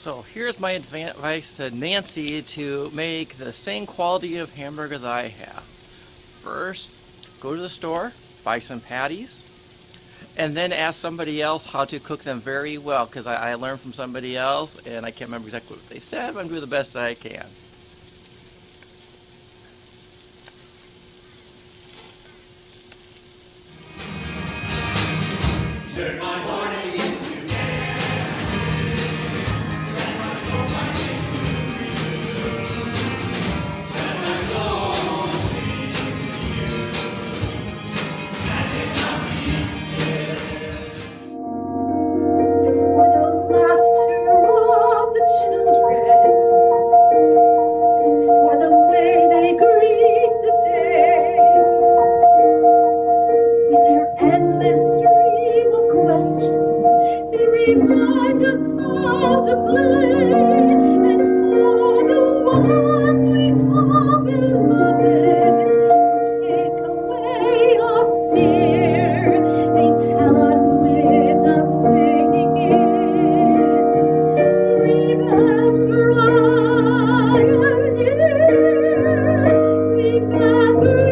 So here's my advice to Nancy to make the same quality of hamburger that I have. First, go to the store, buy some patties, and then ask somebody else how to cook them very well, because I learned from somebody else and I can't remember exactly what they said, but I'm doing the best that I can. Turn my morning into dance. Set my soul, my things to you. Set my soul sings to you. And it's not wasted. For the laughter of the children, for the way they greet the day, with their endless stream of questions, they remind us how to play. And for the ones we call beloved, who take away our fear, they tell us without saying it, remember I am here, remember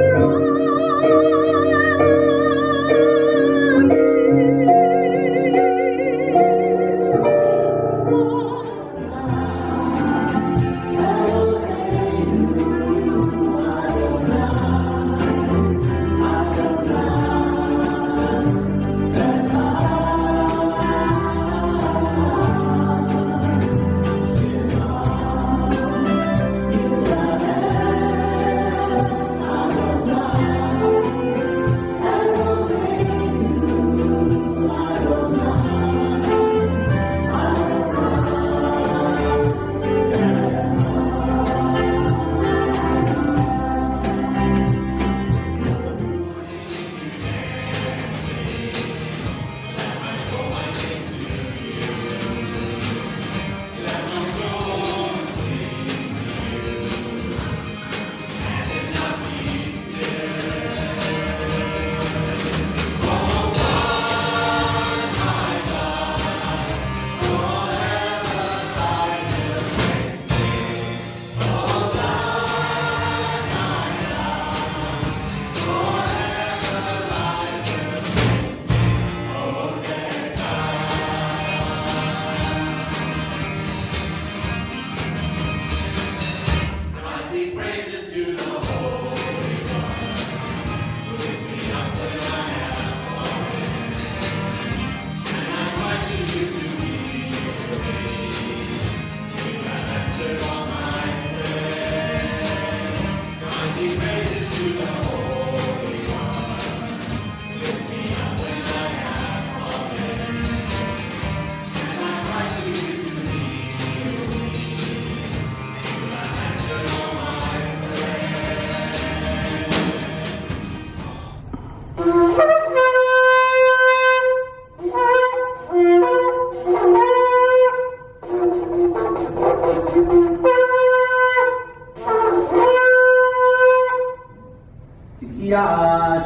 Tekiya,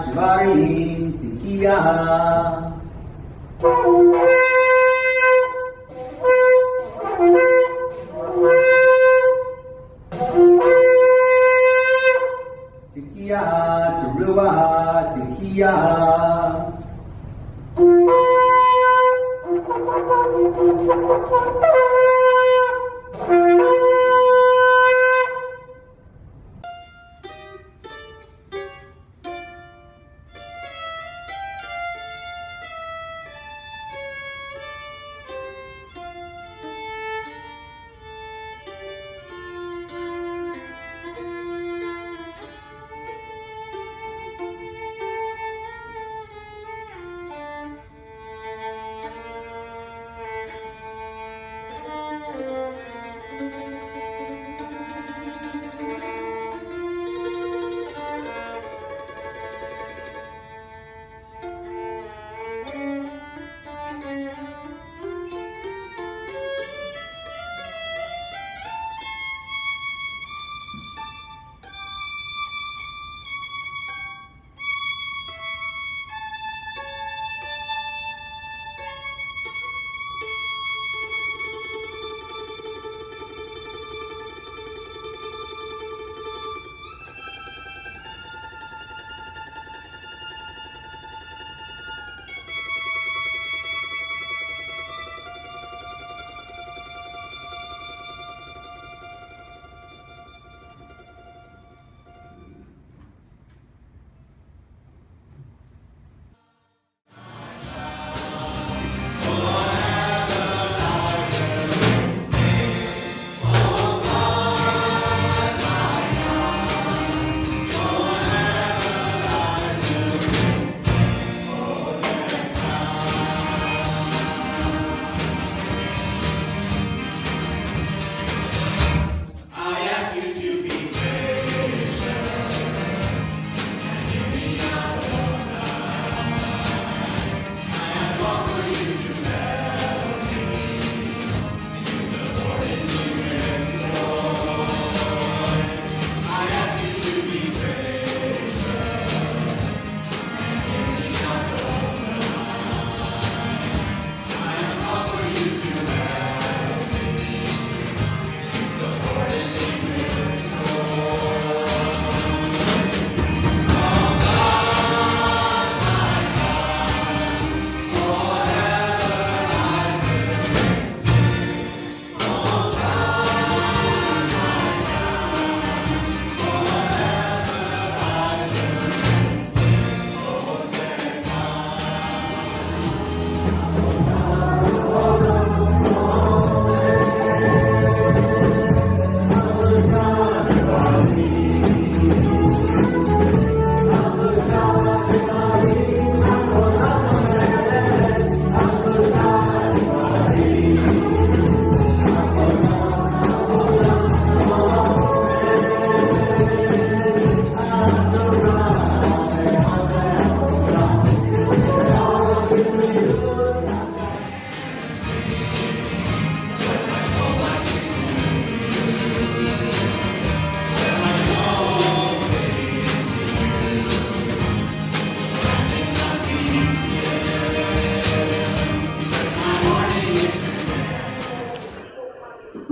Shivarim, Tekiya. Tekiya, Teruah, Tekiya.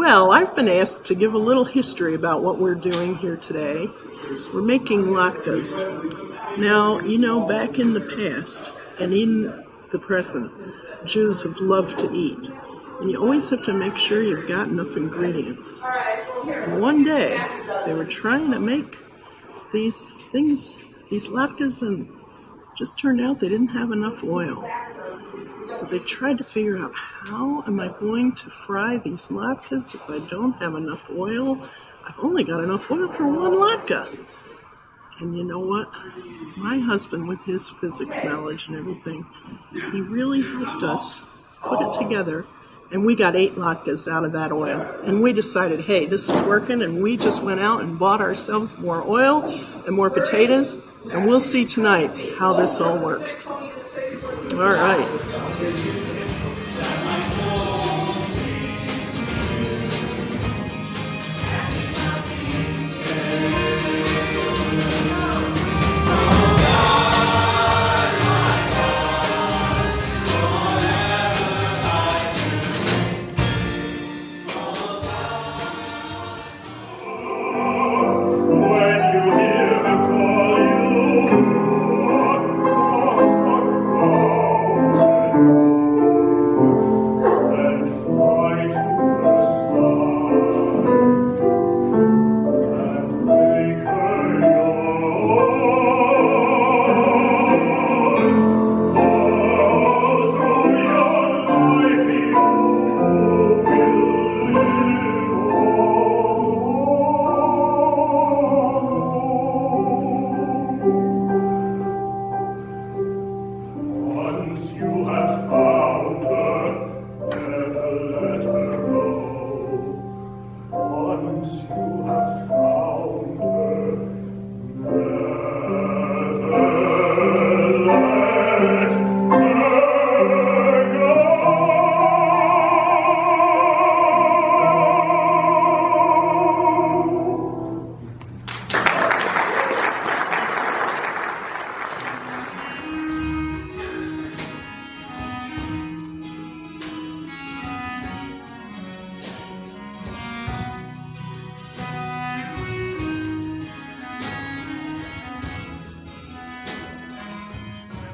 Well, I've been asked to give a little history about what we're doing here today. We're making latkes. Now, you know, back in the past and in the present, Jews have loved to eat. And you always have to make sure you've got enough ingredients. And one day, they were trying to make these things, these latkes, and just turned out they didn't have enough oil. So they tried to figure out, how am I going to fry these latkes if I don't have enough oil? I've only got enough oil for one latke. And you know what? My husband, with his physics knowledge and everything, he really helped us put it together. And we got 8 latkes out of that oil. And we decided, hey, this is working. And we just went out and bought ourselves more oil and more potatoes. And we'll see tonight how this all works. All right.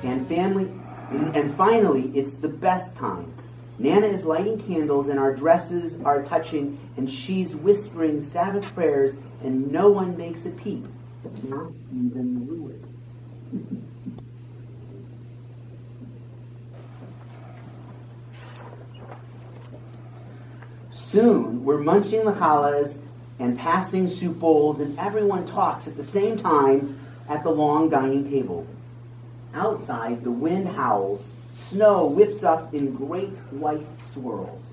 And family, and finally, it's the best time. Nana is lighting candles and our dresses are touching and she's whispering Sabbath prayers and no one makes a peep, not even Louis. Soon, we're munching the challahs and passing soup bowls and everyone talks at the same time at the long dining table. Outside, the wind howls. Snow whips up in great white swirls.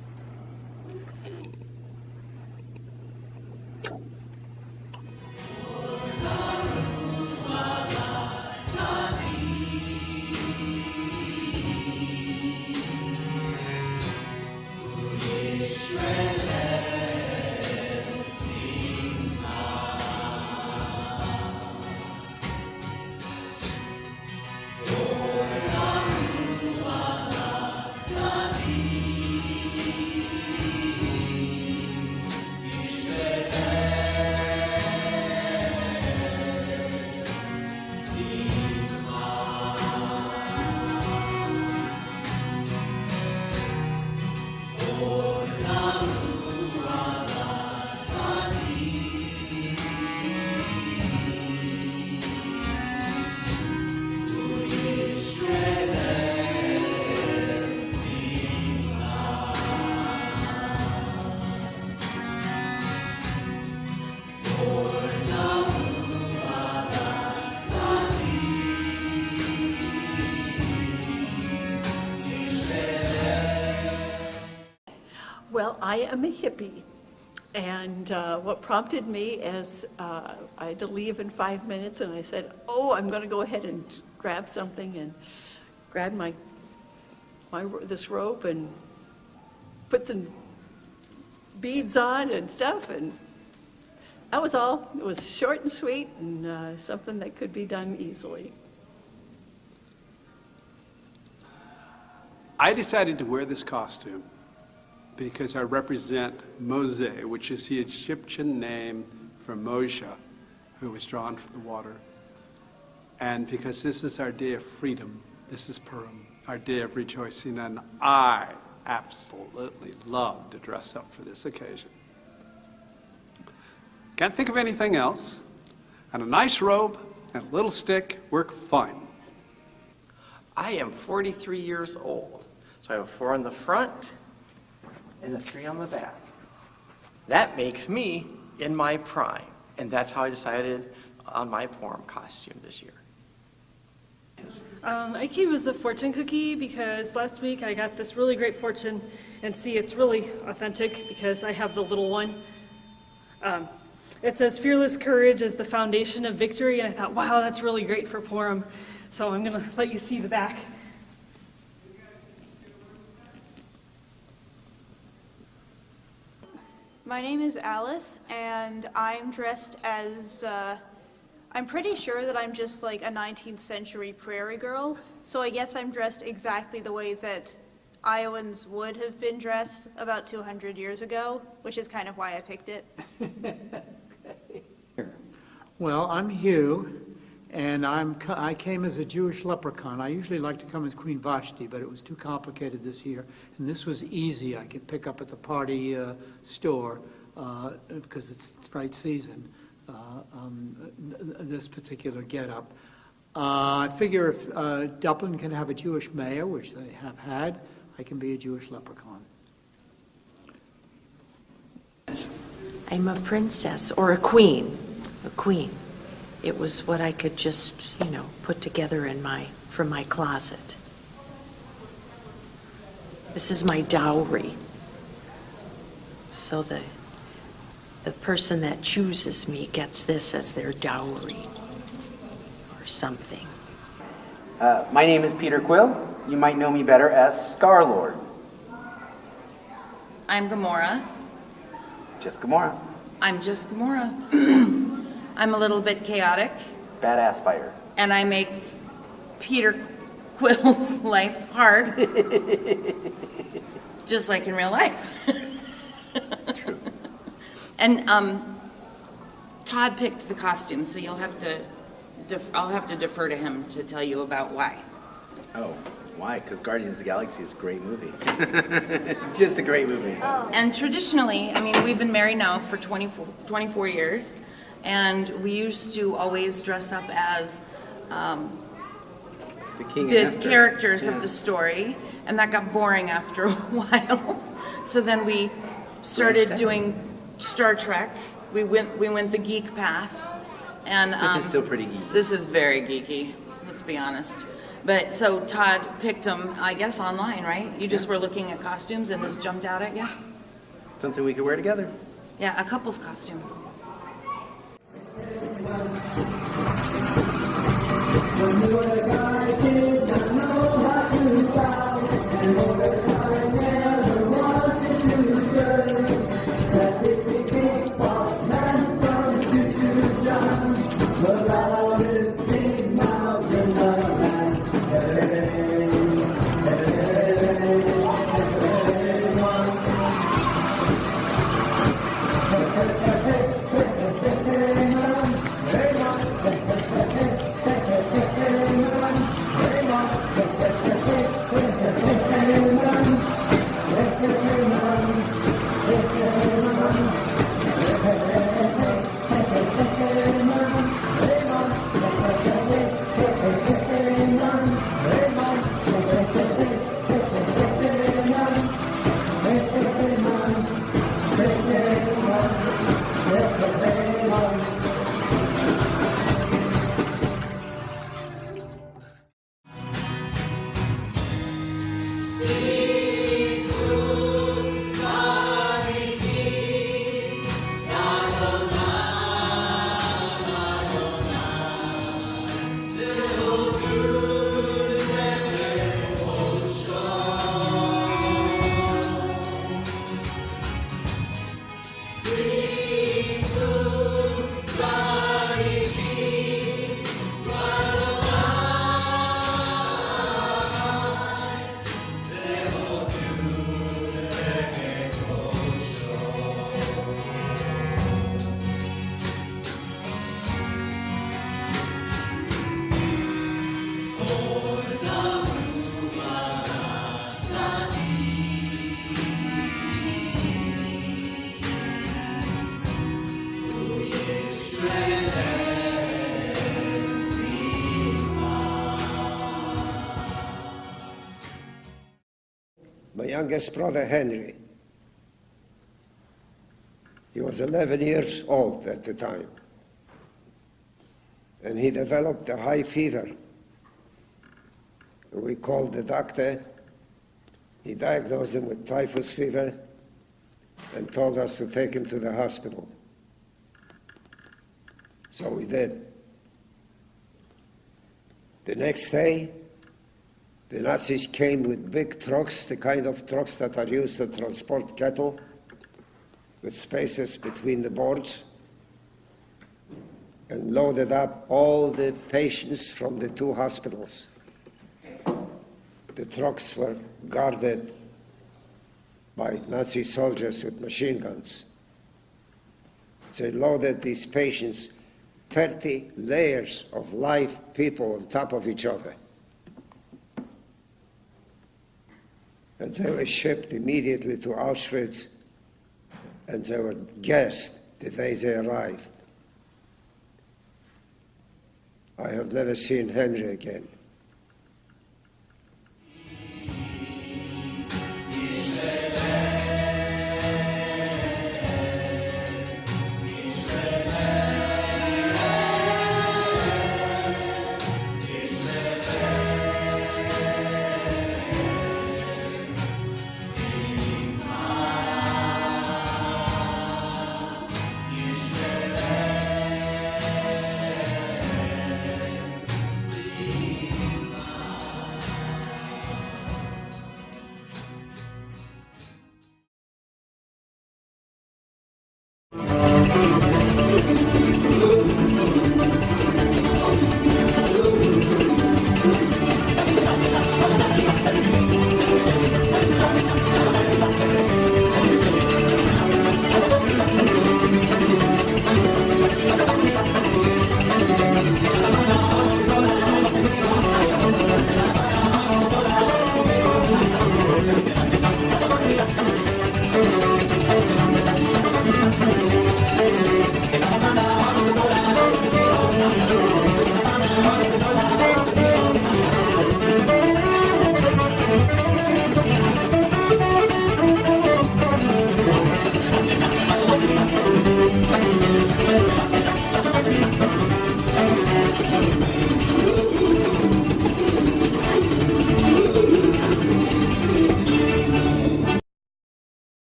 Well, I am a hippie, and what prompted me as I had to leave in 5 minutes, and I said, oh, I'm going to go ahead and grab something, and grab this rope and put the beads on and stuff, and that was all. It was short and sweet, and something that could be done easily. I decided to wear this costume because I represent Moshe, which is the Egyptian name for Moshe, who was drawn from the water. And because this is our day of freedom, this is Purim, our day of rejoicing, and I absolutely love to dress up for this occasion. Can't think of anything else, and a nice robe and a little stick work fine. I am 43 years old, so I have a 4 on the front and a 3 on the back. That makes me in my prime, and that's how I decided on my Purim costume this year. I came as a fortune cookie because last week I got this really great fortune, and see, it's really authentic because I have the little one. It says, "Fearless courage is the foundation of victory," and I thought, wow, that's really great for Purim. So I'm going to let you see the back. My name is Alice, and I'm dressed as, I'm pretty sure that I'm just like a 19th century prairie girl, so I guess I'm dressed exactly the way that Iowans would have been dressed about 200 years ago, which is kind of why I picked it. Well, I'm Hugh, and I came as a Jewish leprechaun. I usually like to come as Queen Vashti, but it was too complicated this year, and this was easy. I could pick up at the party store because it's the right season, this particular getup. I figure if Dublin can have a Jewish mayor, which they have had, I can be a Jewish leprechaun. I'm a princess, or a queen. A queen. It was what I could just, put together from my closet. This is my dowry. So the person that chooses me gets this as their dowry, or something. My name is Peter Quill. You might know me better as Star-Lord. I'm Gamora. Just Gamora. I'm just Gamora. I'm a little bit chaotic. Badass fighter. And I make Peter Quill's life hard. Just like in real life. True. And Todd picked the costume, so you'll have to, I'll have to defer to him to tell you about why. Oh, why? Because Guardians of the Galaxy is a great movie. Just a great movie. And traditionally, we've been married now for 24 years, and we used to always dress up as The King the and Esther. characters Yeah. of the story, and that got boring after a while. So then we started doing Star Trek. We went the geek path, and This is still pretty geeky. This is very geeky. Let's be honest. But so Todd picked them, I guess, online, right? You just were looking at costumes, and this jumped out at you. Something we could wear together. Yeah, a couple's costume. youngest brother, Henry. He was 11 years old at the time. And he developed a high fever. We called the doctor. He diagnosed him with typhus fever and told us to take him to the hospital. So we did. The next day, the Nazis came with big trucks, the kind of trucks that are used to transport cattle, with spaces between the boards, and loaded up all the patients from the two hospitals. The trucks were guarded by Nazi soldiers with machine guns. They loaded these patients, 30 layers of live people on top of each other. And they were shipped immediately to Auschwitz, and they were gassed the day they arrived. I have never seen Henry again. Thank you.